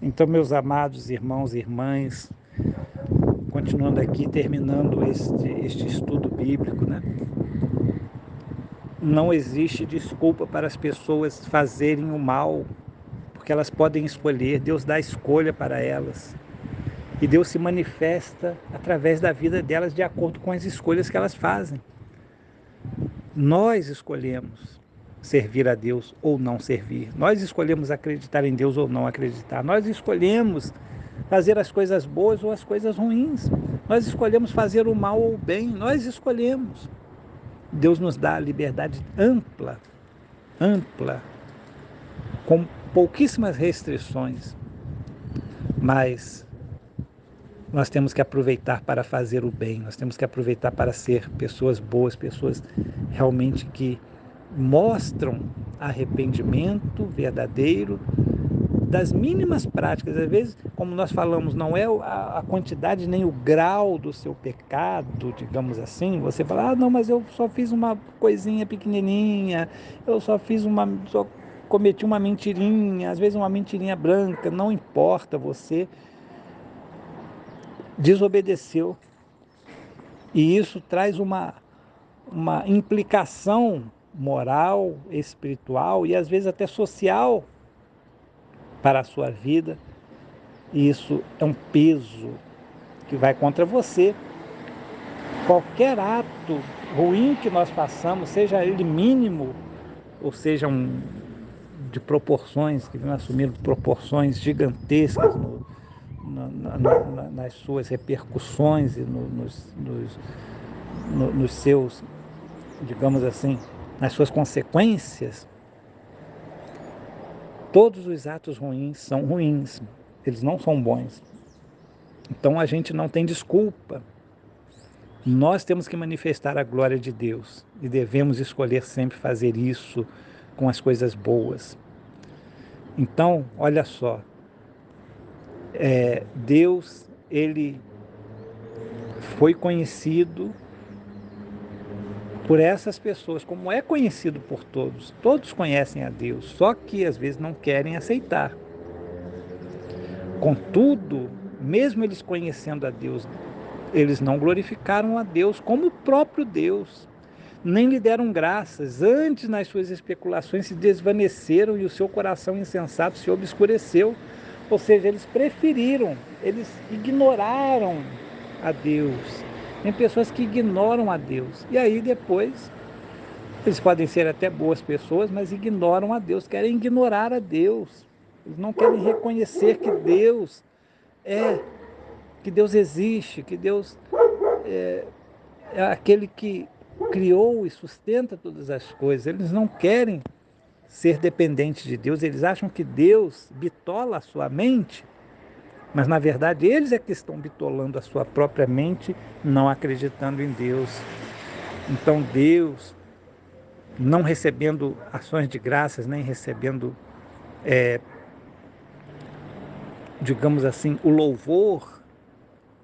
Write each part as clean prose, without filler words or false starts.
Então, meus amados irmãos e irmãs, continuando aqui, terminando este estudo bíblico, né? Não existe desculpa para as pessoas fazerem o mal, porque elas podem escolher, Deus dá escolha para elas. E Deus se manifesta através da vida delas de acordo com as escolhas que elas fazem. Nós escolhemos servir a Deus ou não servir. Nós escolhemos acreditar em Deus ou não acreditar. Nós escolhemos fazer as coisas boas ou as coisas ruins. Nós escolhemos fazer o mal ou o bem. Nós escolhemos. Deus nos dá a liberdade ampla, ampla, com pouquíssimas restrições, mas nós temos que aproveitar para fazer o bem, nós temos que aproveitar para ser pessoas boas, pessoas realmente que mostram arrependimento verdadeiro das mínimas práticas. Às vezes, como nós falamos, não é a quantidade nem o grau do seu pecado, digamos assim. Você fala, não, mas eu só fiz uma coisinha pequenininha, só cometi uma mentirinha, às vezes uma mentirinha branca, não importa, você desobedeceu. E isso traz uma implicação moral, espiritual e às vezes até social para a sua vida. E isso é um peso que vai contra você. Qualquer ato ruim que nós façamos, seja ele mínimo, ou seja de proporções, que vão assumir proporções gigantescas nas suas repercussões e nos seus, digamos assim, nas suas consequências, todos os atos ruins são ruins, eles não são bons. Então a gente não tem desculpa. Nós temos que manifestar a glória de Deus e devemos escolher sempre fazer isso com as coisas boas. Então, olha só, Deus, ele foi conhecido por essas pessoas, como é conhecido por todos. Todos conhecem a Deus, só que às vezes não querem aceitar. Contudo, mesmo eles conhecendo a Deus, eles não glorificaram a Deus como o próprio Deus, nem lhe deram graças. Antes, nas suas especulações, se desvaneceram e o seu coração insensato se obscureceu. Ou seja, eles preferiram, eles ignoraram a Deus. Tem pessoas que ignoram a Deus. E aí depois, eles podem ser até boas pessoas, mas ignoram a Deus, querem ignorar a Deus. Eles não querem reconhecer que Deus é, que Deus existe, que Deus é aquele que criou e sustenta todas as coisas. Eles não querem ser dependentes de Deus, eles acham que Deus bitola a sua mente, mas na verdade eles é que estão bitolando a sua própria mente, não acreditando em Deus. Então Deus, não recebendo ações de graças, nem recebendo, digamos assim, o louvor,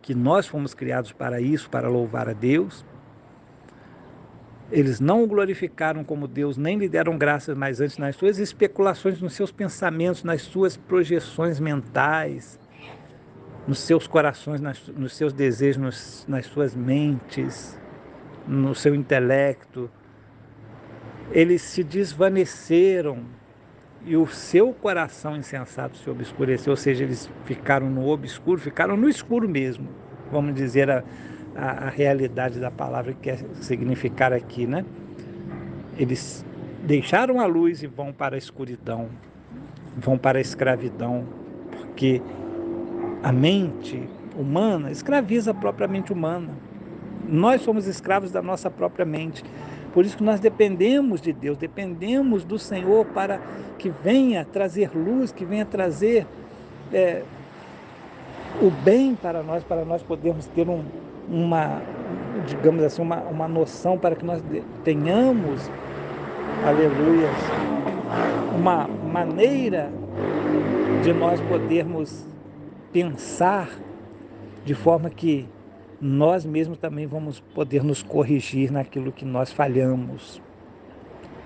que nós fomos criados para isso, para louvar a Deus, eles não o glorificaram como Deus, nem lhe deram graças, mas antes nas suas especulações, nos seus pensamentos, nas suas projeções mentais, nos seus corações, nos seus desejos, nas suas mentes, no seu intelecto. Eles se desvaneceram e o seu coração insensato se obscureceu, ou seja, eles ficaram no obscuro, ficaram no escuro mesmo, vamos dizer a realidade da palavra que quer significar aqui, né? Eles deixaram a luz e vão para a escuridão, vão para a escravidão, porque a mente humana escraviza a própria mente humana. Nós somos escravos da nossa própria mente. Por isso que nós dependemos de Deus, dependemos do Senhor para que venha trazer luz, que venha trazer o bem para nós podermos ter uma, digamos assim, uma noção para que nós tenhamos, aleluia, uma maneira de nós podermos pensar de forma que nós mesmos também vamos poder nos corrigir naquilo que nós falhamos.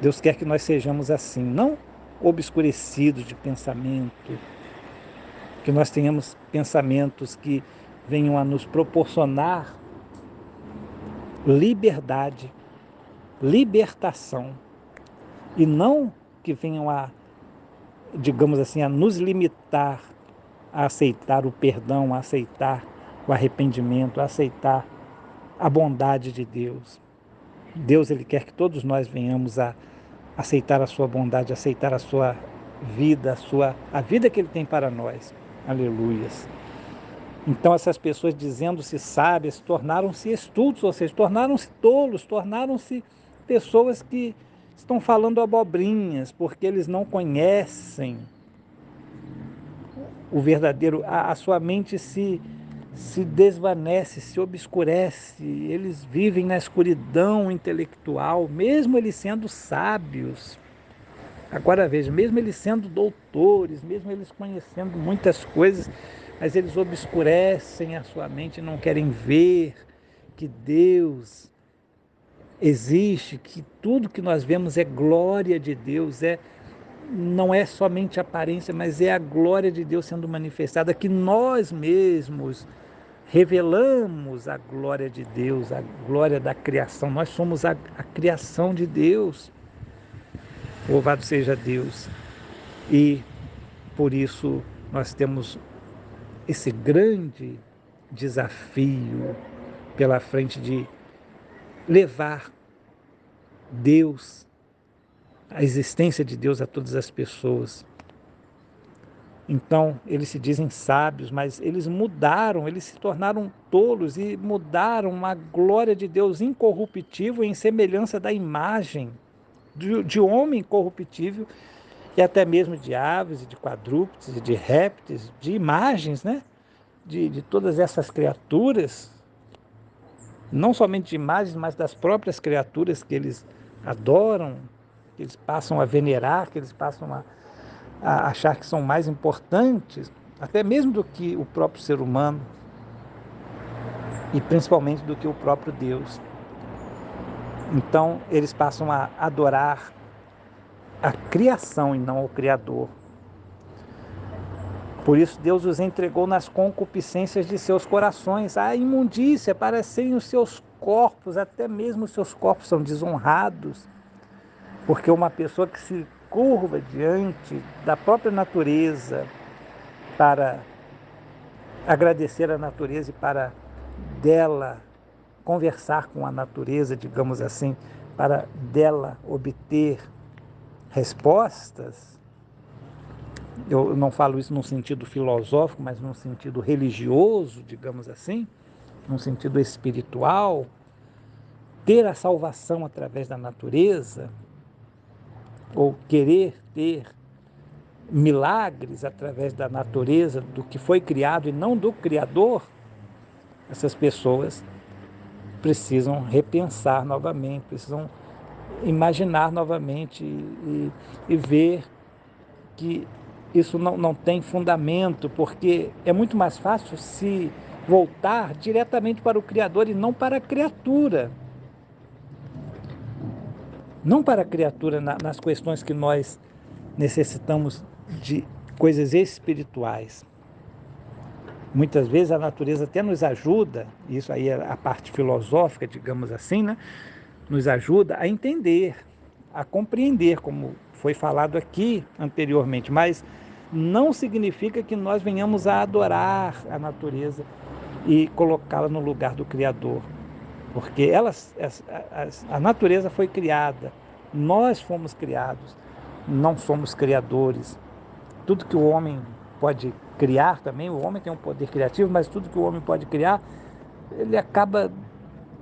Deus quer que nós sejamos assim, não obscurecidos de pensamento, que nós tenhamos pensamentos que venham a nos proporcionar liberdade, libertação, e não que venham a, digamos assim, a nos limitar a aceitar o perdão, a aceitar o arrependimento, a aceitar a bondade de Deus. Deus, Ele quer que todos nós venhamos a aceitar a sua bondade, aceitar a sua vida, a vida que Ele tem para nós. Aleluias. Então essas pessoas, dizendo-se sábias, tornaram-se estultos, ou seja, tornaram-se tolos, tornaram-se pessoas que estão falando abobrinhas, porque eles não conhecem o verdadeiro, a sua mente se desvanece, se obscurece, eles vivem na escuridão intelectual, mesmo eles sendo sábios. Agora veja, mesmo eles sendo doutores, mesmo eles conhecendo muitas coisas, mas eles obscurecem a sua mente, não querem ver que Deus existe, que tudo que nós vemos é glória de Deus, não é somente aparência, mas é a glória de Deus sendo manifestada, que nós mesmos revelamos a glória de Deus, a glória da criação. Nós somos a criação de Deus. Louvado seja Deus. E por isso nós temos esse grande desafio pela frente de levar Deus, a existência de Deus a todas as pessoas. Então, eles se dizem sábios, mas eles mudaram, eles se tornaram tolos e mudaram a glória de Deus incorruptível em semelhança da imagem de homem corruptível e até mesmo de aves, de quadrúpedes, de répteis, de imagens, né? De todas essas criaturas, não somente de imagens, mas das próprias criaturas que eles adoram, que eles passam a venerar, que eles passam a achar que são mais importantes, até mesmo do que o próprio ser humano, e principalmente do que o próprio Deus. Então, eles passam a adorar a criação e não o Criador. Por isso Deus os entregou nas concupiscências de seus corações, a imundícia para serem os seus corpos, até mesmo os seus corpos são desonrados, porque uma pessoa que se curva diante da própria natureza para agradecer a natureza e para dela conversar com a natureza, digamos assim, para dela obter respostas. Eu não falo isso num sentido filosófico, mas num sentido religioso, digamos assim, num sentido espiritual. Ter a salvação através da natureza, ou querer ter milagres através da natureza, do que foi criado e não do Criador, essas pessoas precisam repensar novamente, precisam imaginar novamente e ver que isso não tem fundamento, porque é muito mais fácil se voltar diretamente para o Criador e não para a criatura. Não para a criatura nas questões que nós necessitamos de coisas espirituais. Muitas vezes a natureza até nos ajuda, isso aí é a parte filosófica, digamos assim, né? Nos ajuda a entender, a compreender, como foi falado aqui anteriormente, mas não significa que nós venhamos a adorar a natureza e colocá-la no lugar do Criador, porque a natureza foi criada, nós fomos criados, não somos criadores. Tudo que o homem pode criar também, o homem tem um poder criativo, mas tudo que o homem pode criar, ele acaba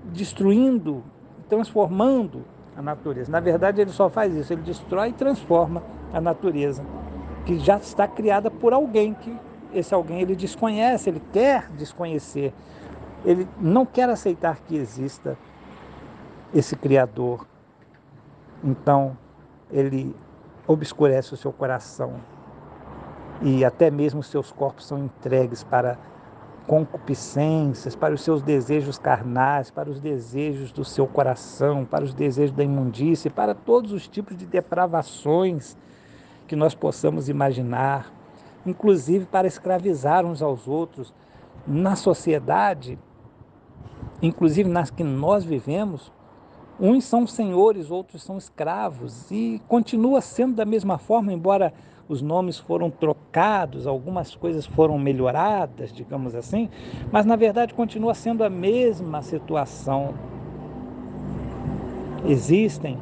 destruindo, transformando a natureza. Na verdade, ele só faz isso, ele destrói e transforma a natureza, que já está criada por alguém, que esse alguém ele desconhece, ele quer desconhecer, ele não quer aceitar que exista esse Criador. Então, ele obscurece o seu coração e até mesmo os seus corpos são entregues para concupiscências, para os seus desejos carnais, para os desejos do seu coração, para os desejos da imundície, para todos os tipos de depravações que nós possamos imaginar. inclusive para escravizar uns aos outros. Na sociedade, inclusive nas que nós vivemos, uns são senhores, outros são escravos, e continua sendo da mesma forma, embora os nomes foram trocados, algumas coisas foram melhoradas, digamos assim, mas na verdade continua sendo a mesma situação. Existem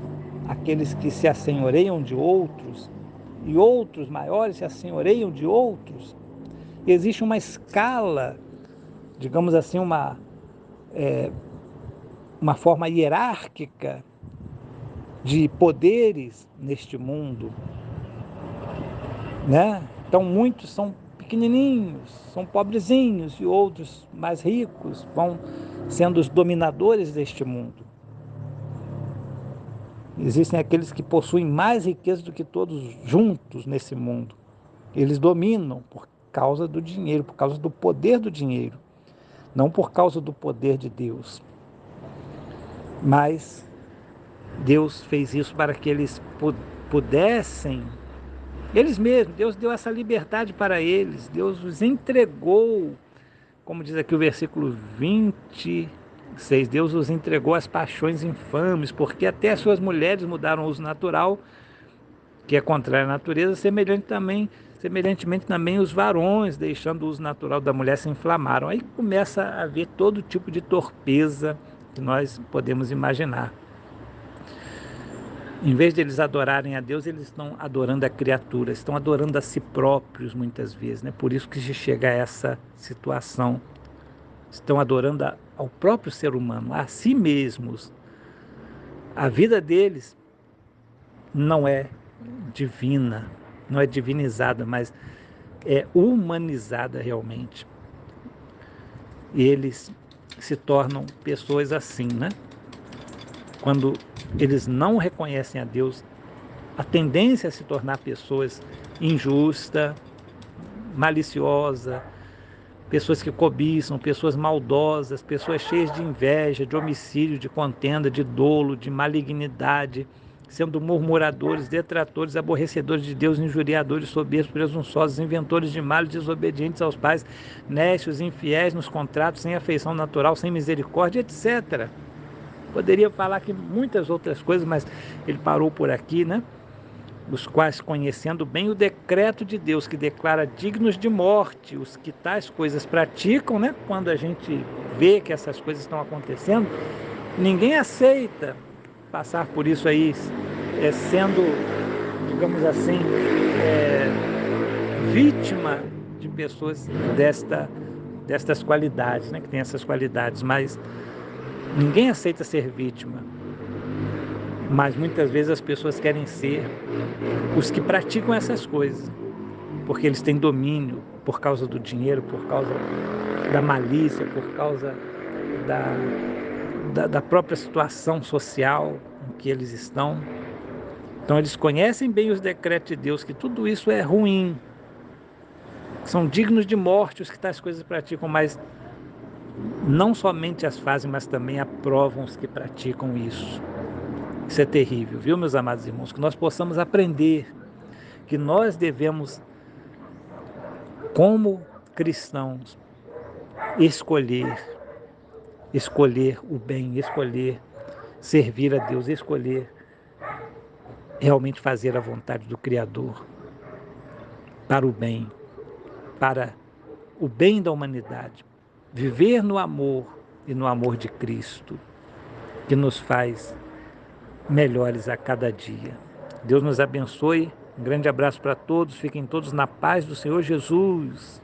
aqueles que se assenhoreiam de outros, e outros maiores se assenhoreiam de outros. Existe uma escala, digamos assim, uma forma hierárquica de poderes neste mundo, né? Então muitos são pequenininhos, são pobrezinhos, e outros mais ricos vão sendo os dominadores deste mundo. Existem aqueles que possuem mais riqueza do que todos juntos nesse mundo. Eles dominam por causa do dinheiro, por causa do poder do dinheiro, não por causa do poder de Deus. Mas Deus fez isso para que eles pudessem, eles mesmos, Deus deu essa liberdade para eles, Deus os entregou, como diz aqui o versículo 26, Deus os entregou às paixões infames, porque até as suas mulheres mudaram o uso natural, que é contrário à natureza, semelhantemente também os varões, deixando o uso natural da mulher, se inflamaram. Aí começa a haver todo tipo de torpeza que nós podemos imaginar. Em vez de eles adorarem a Deus, eles estão adorando a criatura, estão adorando a si próprios muitas vezes, né? Por isso que se chega a essa situação. Estão adorando ao próprio ser humano, a si mesmos. A vida deles não é divina, não é divinizada, mas é humanizada realmente. E eles se tornam pessoas assim, né? Quando eles não reconhecem a Deus, a tendência é se tornar pessoas injustas, maliciosas, pessoas que cobiçam, pessoas maldosas, pessoas cheias de inveja, de homicídio, de contenda, de dolo, de malignidade, sendo murmuradores, detratores, aborrecedores de Deus, injuriadores, soberbos, presunçosos, inventores de males, desobedientes aos pais, nécios, infiéis nos contratos, sem afeição natural, sem misericórdia, etc. Poderia falar aqui muitas outras coisas, mas ele parou por aqui, né? Os quais, conhecendo bem o decreto de Deus, que declara dignos de morte os que tais coisas praticam, né? Quando a gente vê que essas coisas estão acontecendo, ninguém aceita passar por isso aí, sendo, digamos assim, vítima de pessoas destas qualidades, né? Que tem essas qualidades, mas ninguém aceita ser vítima. Mas muitas vezes as pessoas querem ser os que praticam essas coisas, porque eles têm domínio por causa do dinheiro, por causa da malícia, por causa da própria situação social em que eles estão. Então eles conhecem bem os decretos de Deus, que tudo isso é ruim, que são dignos de morte os que tais coisas praticam, mas não somente as fazem, mas também aprovam os que praticam isso. Isso é terrível, viu, meus amados irmãos? Que nós possamos aprender que nós devemos, como cristãos, escolher o bem, escolher servir a Deus, escolher realmente fazer a vontade do Criador para o bem da humanidade. Viver no amor e no amor de Cristo, que nos faz melhores a cada dia. Deus nos abençoe. Um grande abraço para todos. Fiquem todos na paz do Senhor Jesus.